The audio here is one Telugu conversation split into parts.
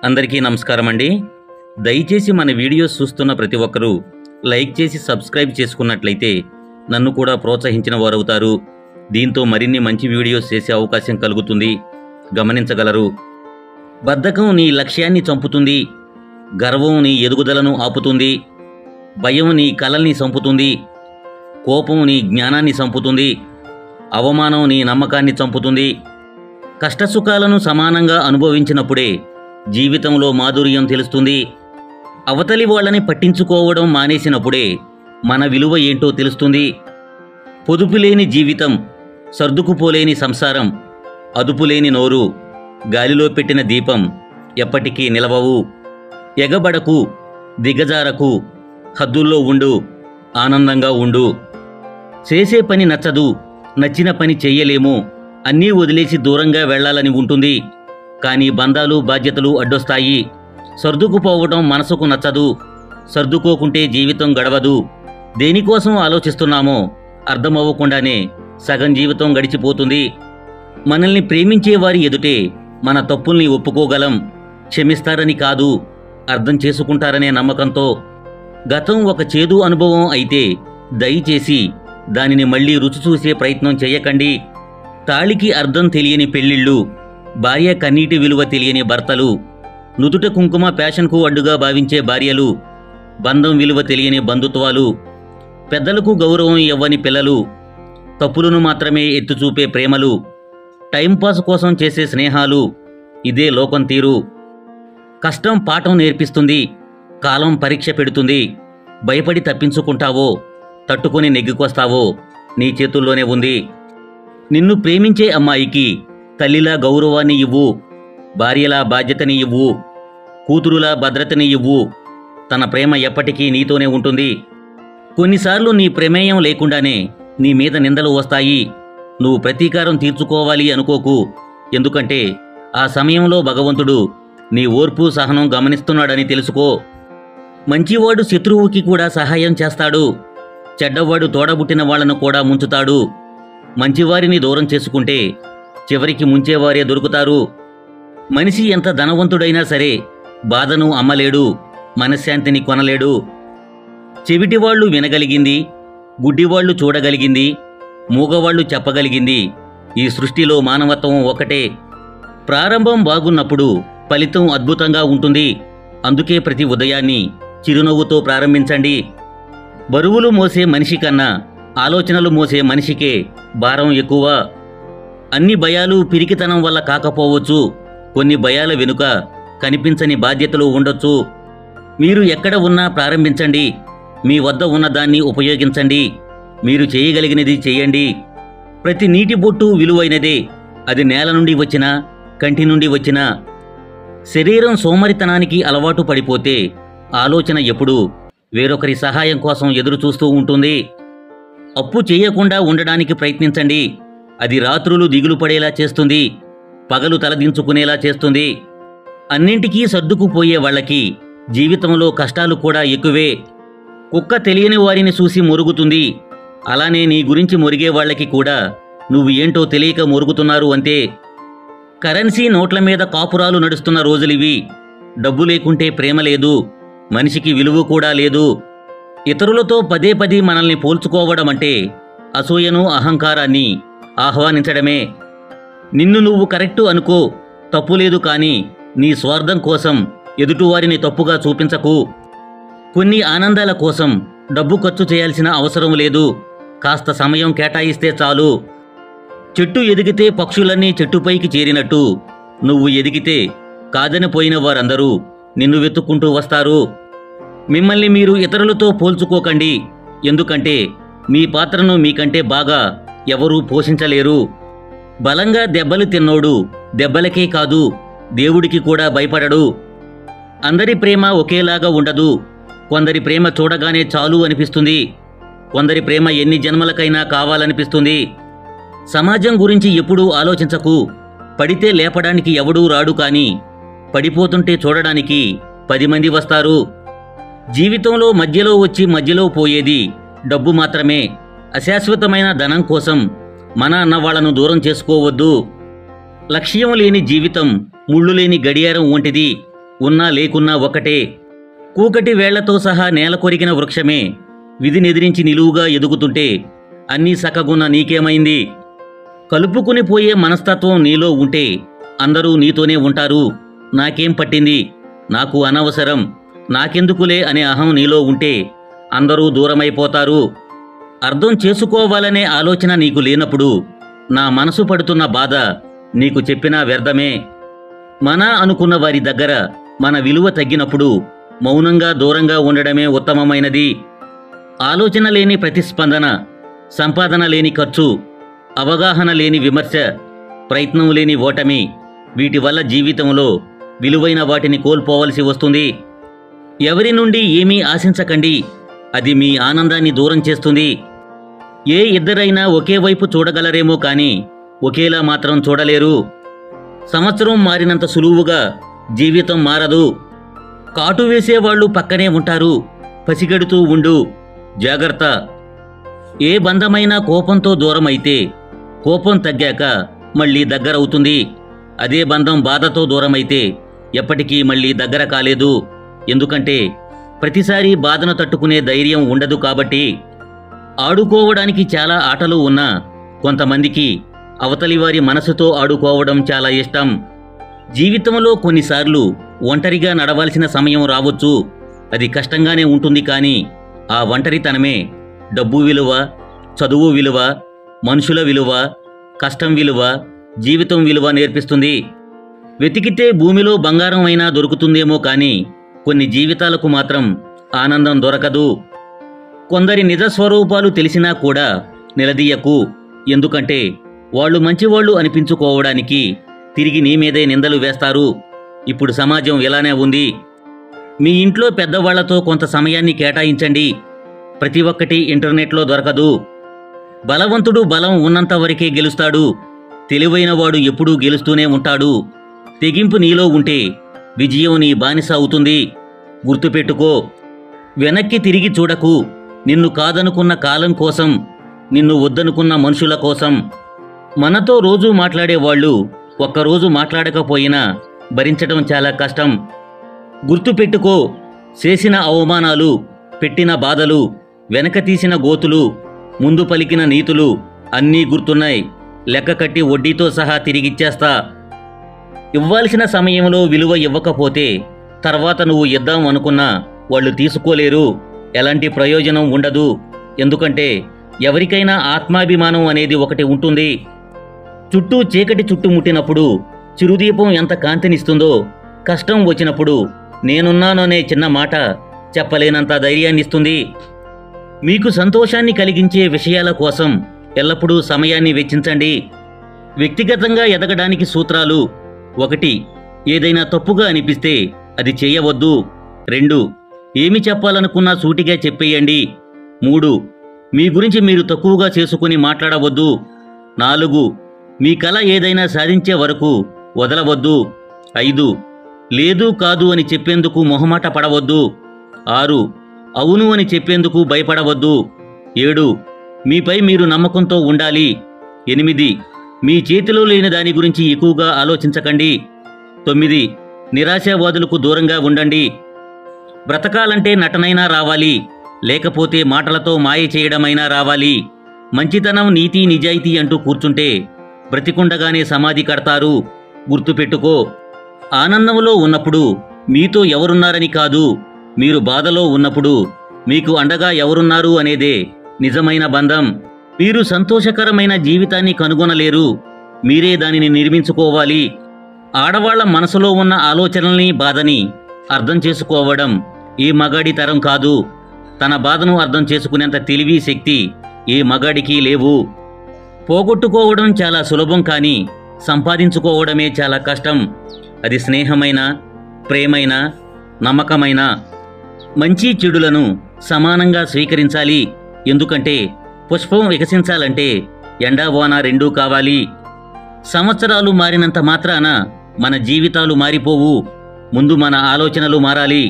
అందరికీ నమస్కారం అండి. దయచేసి మన వీడియోస్ చూస్తున్న ప్రతి ఒక్కరూ లైక్ చేసి సబ్స్క్రైబ్ చేసుకున్నట్లయితే నన్ను కూడా ప్రోత్సహించిన వారవుతారు. దీంతో మరిన్ని మంచి వీడియోస్ చేసే అవకాశం కలుగుతుంది. గమనించగలరు. బద్ధకం నీ లక్ష్యాన్ని చంపుతుంది. గర్వం నీ ఎదుగుదలను ఆపుతుంది. భయం నీ కలల్ని చంపుతుంది. కోపం నీ జ్ఞానాన్ని చంపుతుంది. అవమానం నీ నమ్మకాన్ని చంపుతుంది. కష్టసుఖాలను సమానంగా అనుభవించినప్పుడే జీవితంలో మాధుర్యం తెలుస్తుంది. అవతలి వాళ్ళని పట్టించుకోవడం మానేసినప్పుడే మన విలువ ఏంటో తెలుస్తుంది. పొదుపులేని జీవితం, సర్దుకుపోలేని సంసారం, అదుపులేని నోరు, గాలిలో పెట్టిన దీపం ఎప్పటికీ నిలవవు. ఎగబడకు, దిగజారకు, హద్దుల్లో ఉండు, ఆనందంగా ఉండు. చేసే పని నచ్చదు, నచ్చిన పని చెయ్యలేము, అన్నీ వదిలేసి దూరంగా వెళ్లాలని ఉంటుంది. కానీ బంధాలు బాధ్యతలు అడ్డొస్తాయి. సర్దుకుపోవడం మనసుకు నచ్చదు. సర్దుకోకుంటే జీవితం గడవదు. దేనికోసం ఆలోచిస్తున్నామో అర్థమవ్వకుండానే సగం జీవితం గడిచిపోతుంది. మనల్ని ప్రేమించే వారి ఎదుటే మన తప్పుల్ని ఒప్పుకోగలం. క్షమిస్తారని కాదు, అర్థం చేసుకుంటారనే నమ్మకంతో. గతం ఒక చేదు అనుభవం అయితే దయచేసి దానిని మళ్లీ రుచి చూసే ప్రయత్నం చేయకండి. తాళికి అర్థం తెలియని పెళ్లిళ్ళు, భార్య కన్నీటి విలువ తెలియని భర్తలు, నుదుట కుంకుమ ప్యాషన్కు అడ్డుగా భావించే భార్యలు, బంధం విలువ తెలియని బంధుత్వాలు, పెద్దలకు గౌరవం ఇవ్వని పిల్లలు, తప్పులను మాత్రమే ఎత్తుచూపే ప్రేమలు, టైంపాస్ కోసం చేసే స్నేహాలు. ఇదే లోకం తీరు. కష్టం పాఠం నేర్పిస్తుంది. కాలం పరీక్ష పెడుతుంది. భయపడి తప్పించుకుంటావో, తట్టుకొని నెగ్గుకొస్తావో నీ చేతుల్లోనే ఉంది. నిన్ను ప్రేమించే అమ్మాయికి తల్లిలా గౌరవాన్ని ఇవ్వు. భార్యలా బాధ్యతని ఇవ్వు. కూతురులా భద్రతని ఇవ్వు. తన ప్రేమ ఎప్పటికీ నీతోనే ఉంటుంది. కొన్నిసార్లు నీ ప్రమేయం లేకుండానే నీ మీద నిందలు వస్తాయి. నువ్వు ప్రతీకారం తీర్చుకోవాలి అనుకోకు. ఎందుకంటే ఆ సమయంలో భగవంతుడు నీ ఓర్పు సహనం గమనిస్తున్నాడని తెలుసుకో. మంచివాడు శత్రువుకి కూడా సహాయం చేస్తాడు. చెడ్డవాడు తోడబుట్టిన వాళ్లను కూడా ముంచుతాడు. మంచివారిని దూరం చేసుకుంటే చివరికి ముంచేవారే దొరుకుతారు. మనిషి ఎంత ధనవంతుడైనా సరే బాధను అమ్మలేడు, మనశ్శాంతిని కొనలేడు. చెవిటివాళ్లు వినగలిగింది, గుడ్డివాళ్లు చూడగలిగింది, మూగవాళ్లు చెప్పగలిగింది. ఈ సృష్టిలో మానవత్వం ఒకటే. ప్రారంభం బాగున్నప్పుడు ఫలితం అద్భుతంగా ఉంటుంది. అందుకే ప్రతి ఉదయాన్ని చిరునవ్వుతో ప్రారంభించండి. బరువులు మోసే మనిషి కన్నా ఆలోచనలు మోసే మనిషికే భారం ఎక్కువ. అన్ని భయాలు పిరికితనం వల్ల కాకపోవచ్చు. కొన్ని భయాల వెనుక కనిపించని బాధ్యతలు ఉండొచ్చు. మీరు ఎక్కడ ఉన్నా ప్రారంభించండి. మీ వద్ద ఉన్నదాన్ని ఉపయోగించండి. మీరు చేయగలిగినది చేయండి. ప్రతి నీటి బొట్టు విలువైనదే. అది నేల నుండి వచ్చినా, కంటి నుండి వచ్చినా. శరీరం సోమరితనానికి అలవాటు పడిపోతే ఆలోచన ఎప్పుడూ వేరొకరి సహాయం కోసం ఎదురు చూస్తూ ఉంటుంది. అప్పు చేయకుండా ఉండడానికి ప్రయత్నించండి. అది రాత్రులు దిగులు పడేలా చేస్తుంది. పగలు తలదించుకునేలా చేస్తుంది. అన్నింటికీ సర్దుకుపోయే వాళ్ళకి జీవితంలో కష్టాలు కూడా ఎక్కువే. కుక్క తెలియని వారిని చూసి మొరుగుతుంది. అలానే నీ గురించి మొరిగే వాళ్ళకి కూడా నువ్వు ఏంటో తెలియక మొరుగుతున్నారు అంతే. కరెన్సీ నోట్ల మీద కాపురాలు నడుస్తున్న రోజులివి. డబ్బు లేకుంటే ప్రేమ లేదు, మనిషికి విలువ కూడా లేదు. ఇతరులతో పదే పదే మనల్ని పోల్చుకోవడం అంటే అసూయను, అహంకారాన్ని ఆహ్వానించడమే. నిన్ను నువ్వు కరెక్టు అనుకో, తప్పులేదు. కానీ నీ స్వార్థం కోసం ఎదుటివారిని తప్పుగా చూపించకు. కొన్ని ఆనందాల కోసం డబ్బు ఖర్చు చేయాల్సిన అవసరం లేదు. కాస్త సమయం కేటాయిస్తే చాలు. చెట్టు ఎదిగితే పక్షులన్నీ చెట్టుపైకి చేరినట్టు నువ్వు ఎదిగితే కాదని పోయిన వారందరూ నిన్ను వెతుక్కుంటూ వస్తారు. మిమ్మల్ని మీరు ఇతరులతో పోల్చుకోకండి. ఎందుకంటే మీ పాత్రను మీకంటే బాగా ఎవరూ పోషించలేరు. బలంగా దెబ్బలు తిన్నోడు దెబ్బలకే కాదు, దేవుడికి కూడా భయపడడు. అందరి ప్రేమ ఒకేలాగా ఉండదు. కొందరి ప్రేమ చూడగానే చాలు అనిపిస్తుంది. కొందరి ప్రేమ ఎన్ని జన్మలకైనా కావాలనిపిస్తుంది. సమాజం గురించి ఎప్పుడూ ఆలోచించకు. పడితే లేపడానికి ఎవడూ రాడు. కానీ పడిపోతుంటే చూడడానికి 10 మంది వస్తారు. జీవితంలో మధ్యలో వచ్చి మధ్యలో పోయేది డబ్బు మాత్రమే. అశాశ్వతమైన ధనం కోసం మన అన్నవాళ్లను దూరం చేసుకోవద్దు. లక్ష్యం లేని జీవితం ముళ్ళు లేని గడియారం వంటిది. ఉన్నా లేకున్నా ఒకటే. కూకటి వేళ్లతో సహా నేల కొరిగిన వృక్షమే విధినెదిరించి నిలువుగా ఎదుగుతుంటే అన్నీ సకగున్న నీకేమైంది? కలుపుకుని పోయే మనస్తత్వం నీలో ఉంటే అందరూ నీతోనే ఉంటారు. నాకేం పట్టింది, నాకు అనవసరం, నాకెందుకులే అనే అహం నీలో ఉంటే అందరూ దూరమైపోతారు. అర్థం చేసుకోవాలనే ఆలోచన నీకు లేనప్పుడు నా మనసు పడుతున్న బాధ నీకు చెప్పినా వ్యర్థమే. మన అనుకున్న వారి దగ్గర మన విలువ తగ్గినప్పుడు మౌనంగా దూరంగా ఉండడమే ఉత్తమమైనది. ఆలోచన లేని ప్రతిస్పందన, సంపాదన లేని ఖర్చు, అవగాహన లేని విమర్శ, ప్రయత్నం లేని ఓటమి, వీటి వల్ల జీవితంలో విలువైన వాటిని కోల్పోవలసి వస్తుంది. ఎవరి నుండి ఏమీ ఆశించకండి, అది మీ ఆనందాన్ని దూరం చేస్తుంది. ఏ ఇద్దరైనా ఒకే వైపు చూడగలరేమో కానీ ఒకేలా మాత్రం చూడలేరు. సంవత్సరం మారినంత సులువుగా జీవితం మారదు. కాటు వేసేవాళ్లు పక్కనే ఉంటారు. పసిగడుతూ ఉండు, జాగ్రత్త. ఏ బంధమైనా కోపంతో దూరమైతే కోపం తగ్గాక మళ్ళీ దగ్గరవుతుంది. అదే బంధం బాధతో దూరమైతే ఎప్పటికీ మళ్ళీ దగ్గర కాలేదు. ఎందుకంటే ప్రతిసారి బాధను తట్టుకునే ధైర్యం ఉండదు కాబట్టి. ఆడుకోవడానికి చాలా ఆటలు ఉన్నా కొంతమందికి అవతలి వారి మనసుతో ఆడుకోవడం చాలా ఇష్టం. జీవితంలో కొన్నిసార్లు ఒంటరిగా నడవాల్సిన సమయం రావచ్చు. అది కష్టంగానే ఉంటుంది, కానీ ఆ ఒంటరితనమే డబ్బు విలువ, చదువు విలువ, మనుషుల విలువ, కష్టం విలువ, జీవితం విలువ నేర్పిస్తుంది. వెతికితే భూమిలో బంగారం అయినా దొరుకుతుందేమో కానీ కొన్ని జీవితాలకు మాత్రం ఆనందం దొరకదు. కొందరి నిజ స్వరూపాలు తెలిసినా కూడా నిలదీయకు. ఎందుకంటే వాళ్ళు మంచివాళ్లు అనిపించుకోవడానికి తిరిగి నీ మీదే నిందలు వేస్తారు. ఇప్పుడు సమాజం ఇలానే ఉంది. మీ ఇంట్లో పెద్దవాళ్లతో కొంత సమయాన్ని కేటాయించండి. ప్రతి ఒక్కటి ఇంటర్నెట్లో దొరకదు. బలవంతుడు బలం ఉన్నంత వరకే గెలుస్తాడు. తెలివైనవాడు ఎప్పుడూ గెలుస్తూనే ఉంటాడు. తెగింపు నీలో ఉంటే విజయం నీ బానిస అవుతుంది. గుర్తుపెట్టుకో, వెనక్కి తిరిగి చూడకు. నిన్ను కాదనుకున్న కాలం కోసం, నిన్ను వద్దనుకున్న మనుషుల కోసం. మనతో రోజూ మాట్లాడేవాళ్లు ఒక్కరోజు మాట్లాడకపోయినా భరించడం చాలా కష్టం. గుర్తుపెట్టుకో, చేసిన అవమానాలు, పెట్టిన బాధలు, వెనక తీసిన గోతులు, ముందు పలికిన నీతులు అన్నీ గుర్తున్నాయి. లెక్క కట్టి వడ్డీతో సహా తిరిగిచ్చేస్తా. ఇవ్వాల్సిన సమయంలో విలువ ఇవ్వకపోతే తర్వాత నువ్వు ఇద్దాం అనుకున్నా వాళ్ళు తీసుకోలేరు. ఎలాంటి ప్రయోజనం ఉండదు. ఎందుకంటే ఎవరికైనా ఆత్మాభిమానం అనేది ఒకటి ఉంటుంది. చుట్టూ చీకటి చుట్టుముట్టినప్పుడు చిరుదీపం ఎంత కాంతినిస్తుందో, కష్టం వచ్చినప్పుడు నేనున్నాననే చిన్న మాట చెప్పలేనంత ధైర్యాన్నిస్తుంది. మీకు సంతోషాన్ని కలిగించే విషయాల కోసం ఎల్లప్పుడూ సమయాన్ని వెచ్చించండి. వ్యక్తిగతంగా ఎదగడానికి సూత్రాలు: 1. ఏదైనా తప్పుగా అనిపిస్తే అది చేయవద్దు. 2. ఏమి చెప్పాలనుకున్నా సూటిగా చెప్పేయండి. 3. మీ గురించి మీరు తక్కువగా చేసుకుని మాట్లాడవద్దు. 4. మీ కల ఏదైనా సాధించే వరకు వదలవద్దు. 5. లేదు కాదు అని చెప్పేందుకు మొహమాట పడవద్దు. 6. అవును అని చెప్పేందుకు భయపడవద్దు. 7. మీపై మీరు నమ్మకంతో ఉండాలి. 8. మీ చేతిలో లేని దాని గురించి ఎక్కువగా ఆలోచించకండి. 9. నిరాశావాదులకు దూరంగా ఉండండి. బ్రతకాలంటే నటనైనా రావాలి, లేకపోతే మాటలతో మాయ చేయడమైనా రావాలి. మంచితనం, నీతి, నిజాయితీ అంటూ కూర్చుంటే బ్రతికుండగానే సమాధి కడతారు. గుర్తుపెట్టుకో, ఆనందంలో ఉన్నప్పుడు మీతో ఎవరున్నారని కాదు, మీరు బాధలో ఉన్నప్పుడు మీకు అండగా ఎవరున్నారు అనేదే నిజమైన బంధం. మీరు సంతోషకరమైన జీవితాన్ని కనుగొనలేరు, మీరే దానిని నిర్మించుకోవాలి. ఆడవాళ్ల మనసులో ఉన్న ఆలోచనల్ని, బాధని అర్థం చేసుకోవడం ఏ మగాడి తరం కాదు. తన బాధను అర్థం చేసుకునేంత తెలివి, శక్తి ఏ మగాడికి లేవు. పోగొట్టుకోవడం చాలా సులభం, కానీ సంపాదించుకోవడమే చాలా కష్టం. అది స్నేహమైన, ప్రేమైన, నమ్మకమైన. మంచి చెడులను సమానంగా స్వీకరించాలి. ఎందుకంటే పుష్పం వికసించాలంటే ఎండావాన రెండూ కావాలి. సంవత్సరాలు మారినంత మాత్రాన మన జీవితాలు మారిపోవు. ముందు మన ఆలోచనలు మారాలి.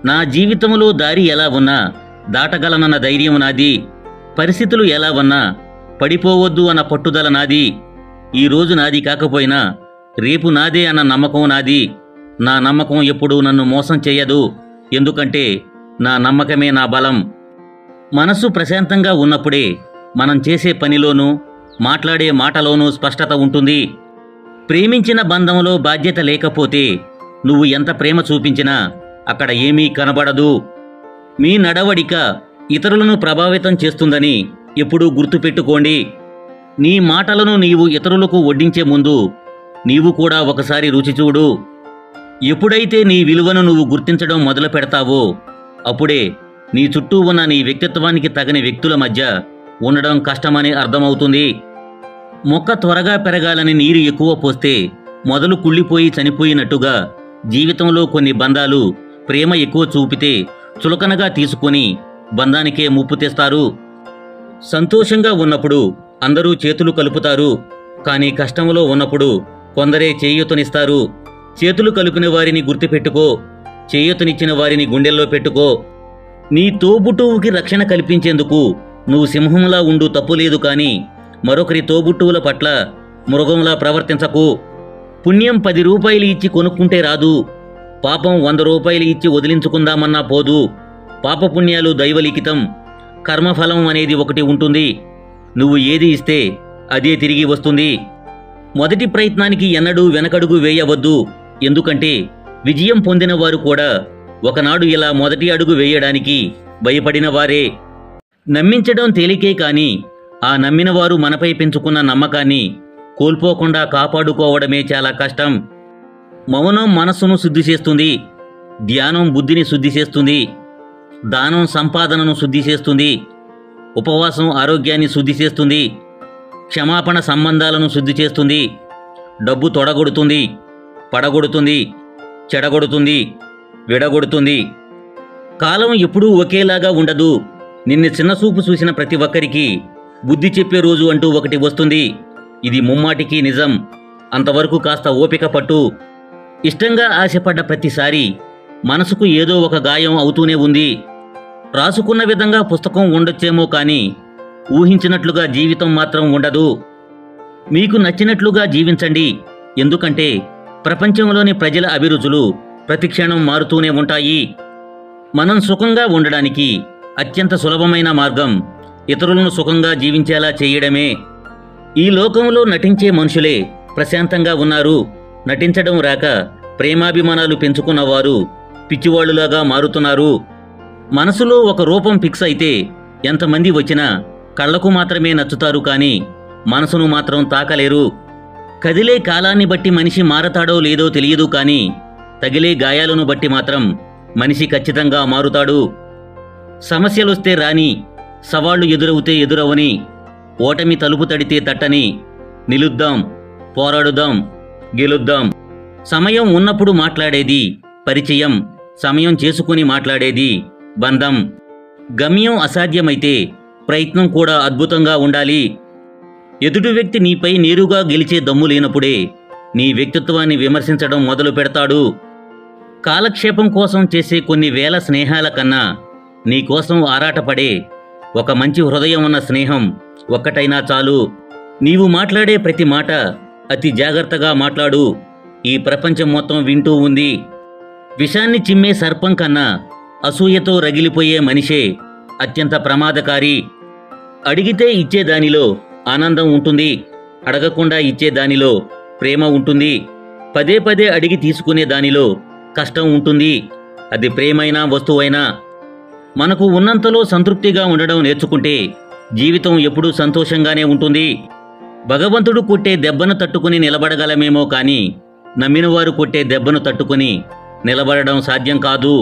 నా జీవితంలో దారి ఎలా ఉన్నా దాటగలనన్న ధైర్యం నాది. పరిస్థితులు ఎలా ఉన్నా పడిపోవద్దు అన్న పట్టుదల నాది. ఈరోజు నాది కాకపోయినా రేపు నాదే అన్న నమ్మకం నాది. నా నమ్మకం ఎప్పుడూ నన్ను మోసం చేయదు, ఎందుకంటే నా నమ్మకమే నా బలం. మనసు ప్రశాంతంగా ఉన్నప్పుడే మనం చేసే పనిలోనూ మాట్లాడే మాటలోనూ స్పష్టత ఉంటుంది. ప్రేమించిన బంధంలో బాధ్యత లేకపోతే నువ్వు ఎంత ప్రేమ చూపించినా అక్కడ ఏమీ కనబడదు. మీ నడవడిక ఇతరులను ప్రభావితం చేస్తుందని ఎప్పుడూ గుర్తుపెట్టుకోండి. నీ మాటలను నీవు ఇతరులకు వడ్డించే ముందు నీవు కూడా ఒకసారి రుచి చూడు. ఎప్పుడైతే నీ విలువను నువ్వు గుర్తించడం మొదలు పెడతావో అప్పుడే నీ చుట్టూ ఉన్న నీ వ్యక్తిత్వానికి తగని వ్యక్తుల మధ్య ఉండడం కష్టమని అర్థమవుతుంది. మొక్క త్వరగా పెరగాలని నీరు ఎక్కువ పోస్తే మొదలు కుళ్ళిపోయి చనిపోయినట్టుగా జీవితంలో కొన్ని బంధాలు ప్రేమ ఎక్కువ చూపితే చులకనగా తీసుకొని బంధానికే ముప్పు తెస్తారు. సంతోషంగా ఉన్నప్పుడు అందరూ చేతులు కలుపుతారు, కానీ కష్టంలో ఉన్నప్పుడు కొందరే చేయూతనిస్తారు. చేతులు కలిపిన వారిని గుర్తుపెట్టుకో, చేయూతనిచ్చిన వారిని గుండెల్లో పెట్టుకో. నీ తోబుట్టువుకి రక్షణ కల్పించేందుకు నువ్వు సింహంలా ఉండు, తప్పులేదు, కానీ మరొకరి తోబుట్టువుల పట్ల మృగంలా ప్రవర్తించకు. పుణ్యం 10 రూపాయలు ఇచ్చి కొనుక్కుంటే రాదు, పాపం 100 రూపాయలు ఇచ్చి వదిలించుకుందామన్నా పోదు. పాపపుణ్యాలు దైవలిఖితం, కర్మఫలం అనేది ఒకటి ఉంటుంది. నువ్వు ఏది ఇస్తే అదే తిరిగి వస్తుంది. మొదటి ప్రయత్నానికి ఎన్నడూ వెనకడుగు వేయవద్దు, ఎందుకంటే విజయం పొందిన వారు కూడా ఒకనాడు ఇలా మొదటి అడుగు వేయడానికి భయపడిన వారే. నమ్మించడం తేలికే, కానీ ఆ నమ్మిన వారు మనపై పెంచుకున్న నమ్మకాన్ని కోల్పోకుండా కాపాడుకోవడమే చాలా కష్టం. మౌనం మనస్సును శుద్ధి చేస్తుంది, ధ్యానం బుద్ధిని శుద్ధి చేస్తుంది, దానం సంపాదనను శుద్ధి చేస్తుంది, ఉపవాసం ఆరోగ్యాన్ని శుద్ధి చేస్తుంది, క్షమాపణ సంబంధాలను శుద్ధి చేస్తుంది. డబ్బు తొడగొడుతుంది, పడగొడుతుంది, చెడగొడుతుంది, విడగొడుతుంది. కాలం ఎప్పుడూ ఒకేలాగా ఉండదు. నిన్ను చిన్నచూపు చూసిన ప్రతి ఒక్కరికి బుద్ధి చెప్పే రోజు అంటూ ఒకటి వస్తుంది. ఇది ముమ్మాటికి నిజం. అంతవరకు కాస్త ఓపిక పట్టు. ఇష్టంగా ఆశపడ్డ ప్రతిసారి మనసుకు ఏదో ఒక గాయం అవుతూనే ఉంది. రాసుకున్న విధంగా పుస్తకం ఉండొచ్చేమో, కానీ ఊహించినట్లుగా జీవితం మాత్రం ఉండదు. మీకు నచ్చినట్లుగా జీవించండి, ఎందుకంటే ప్రపంచంలోని ప్రజల అభిరుచులు ప్రతిక్షణం మారుతూనే ఉంటాయి. మనం సుఖంగా ఉండడానికి అత్యంత సులభమైన మార్గం ఇతరులను సుఖంగా జీవించేలా చేయడమే. ఈ లోకంలో నటించే మనుషులే ప్రశాంతంగా ఉన్నారు. నటించడం రాక ప్రేమాభిమానాలు పెంచుకున్నవారు పిచ్చివాళ్లులాగా మారుతున్నారు. మనసులో ఒక రూపం ఫిక్స్ అయితే ఎంతమంది వచ్చినా కళ్లకు మాత్రమే నచ్చుతారు, కానీ మనసును మాత్రం తాకలేరు. కదిలే కాలాన్ని బట్టి మనిషి మారతాడో లేదో తెలియదు, కానీ తగిలే గాయాలను బట్టి మాత్రం మనిషి ఖచ్చితంగా మారుతాడు. సమస్యలొస్తే రాని, సవాళ్లు ఎదురవుతే ఎదురవని, ఓటమి తలుపు తడితే తట్టని, నిలుద్దాం, పోరాడుదాం, గెలుద్దాం. సమయం ఉన్నప్పుడు మాట్లాడేది పరిచయం, సమయం చేసుకుని మాట్లాడేది బంధం. గమ్యం అసాధ్యమైతే ప్రయత్నం కూడా అద్భుతంగా ఉండాలి. ఎదుటి వ్యక్తి నీపై నేరుగా గెలిచే దమ్ము లేనప్పుడే నీ వ్యక్తిత్వాన్ని విమర్శించడం మొదలు పెడతాడు. కాలక్షేపం కోసం చేసే కొన్ని వేల స్నేహాల కన్నా నీకోసం ఆరాటపడే ఒక మంచి హృదయం ఉన్న స్నేహం ఒక్కటైనా చాలు. నీవు మాట్లాడే ప్రతి మాట అతి జాగ్రత్తగా మాట్లాడు. ఈ ప్రపంచం మొత్తం వింటూ ఉంది. విషాన్ని చిమ్మే సర్పం కన్నా అసూయతో రగిలిపోయే మనిషే అత్యంత ప్రమాదకారి. అడిగితే ఇచ్చేదానిలో ఆనందం ఉంటుంది, అడగకుండా ఇచ్చేదానిలో ప్రేమ ఉంటుంది. పదే పదే అడిగి తీసుకునే దానిలో కష్టం ఉంటుంది. అది ప్రేమైనా వస్తువైనా. మనకు ఉన్నంతలో సంతృప్తిగా ఉండడం నేర్చుకుంటే జీవితం ఎప్పుడూ సంతోషంగానే ఉంటుంది. భగవంతుడు కొట్టే దెబ్బను తట్టుకుని నిలబడగలమేమో, కానీ నమ్మినవారు కొట్టే దెబ్బను తట్టుకుని నిలబడడం సాధ్యం కాదు.